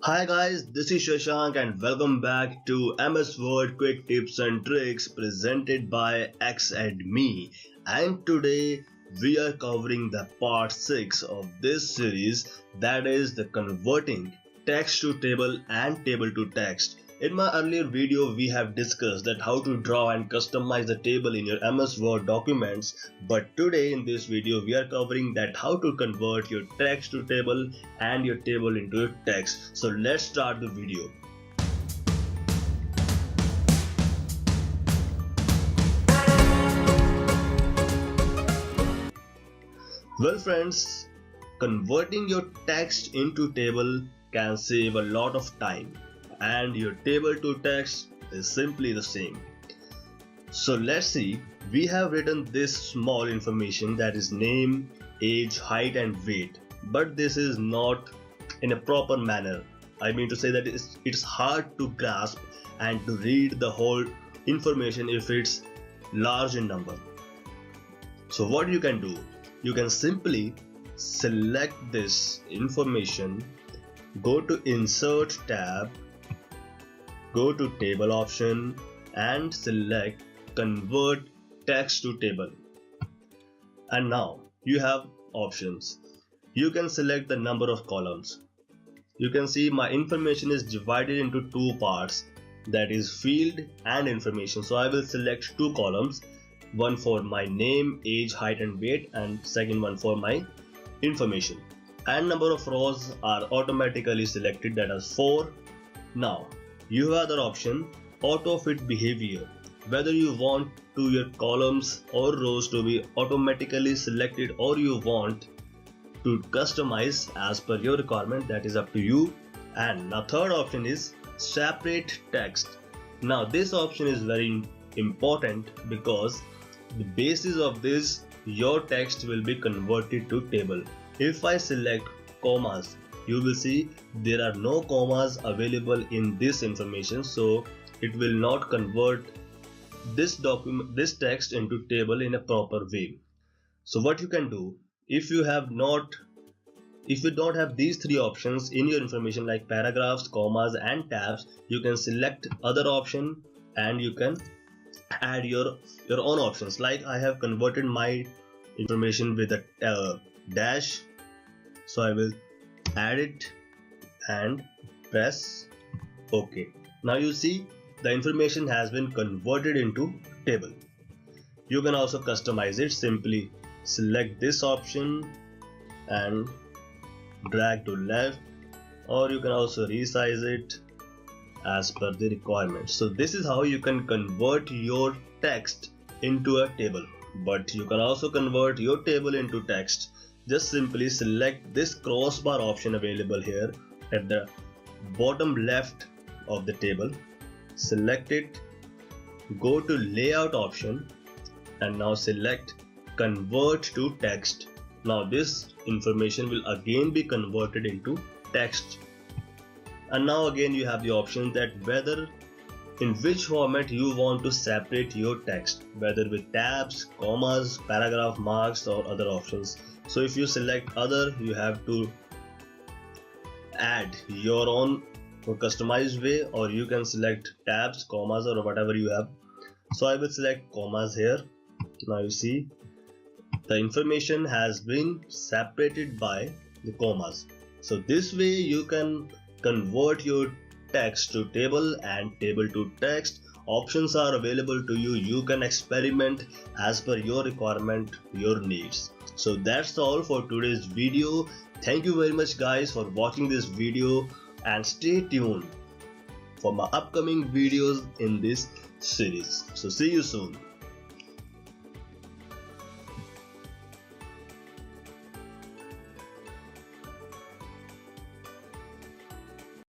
Hi guys, this is Shashank and welcome back to MS Word Quick Tips and Tricks presented by X and me. And today we are covering the part 6 of this series, that is the converting text to table and table to text. In my earlier video we have discussed that how to draw and customize the table in your MS Word documents, but today in this video we are covering that how to convert your text to table and your table into your text. So let's start the video. Well friends, converting your text into table can save a lot of time, and your table to text is simply the same. So let's see, we have written this small information, that is name, age, height and weight, but this is not in a proper manner. I mean to say that it's hard to grasp and to read the whole information if it's large in number. So what you can do, you can simply select this information, go to insert tab, go to table option and select convert text to table. And now you have options. You can select the number of columns. You can see my information is divided into two parts, that is field and information. So I will select two columns, one for my name, age, height and weight, and second one for my information. And number of rows are automatically selected, that is 4. Now you have other option, auto fit behavior, whether you want to your columns or rows to be automatically selected or you want to customize as per your requirement, that is up to you. And the third option is separate text. Now this option is very important because the basis of this, your text will be converted to table. If I select commas, you will see there are no commas available in this information, so it will not convert this text into table in a proper way. So what you can do, if you don't have these three options in your information like paragraphs, commas and tabs, you can select other option and you can add your own options. Like I have converted my information with a dash, so I will add it and press OK. Now you see the information has been converted into table. You can also customize it, simply select this option and drag to left, or you can also resize it as per the requirement. So this is how you can convert your text into a table. But you can also convert your table into text. Just simply select this crossbar option available here at the bottom left of the table, select it, go to layout option and now select convert to text. Now this information will again be converted into text. And now again you have the option that whether in which format you want to separate your text, whether with tabs, commas, paragraph marks or other options. So if you select other, you have to add your own customized way, or you can select tabs, commas or whatever you have. So I will select commas here. Now you see the information has been separated by the commas. So this way you can convert your text to table and table to text. Options are available to you. You can experiment as per your requirement, your needs. So that's all for today's video. Thank you very much guys for watching this video, and stay tuned for my upcoming videos in this series. So see you soon.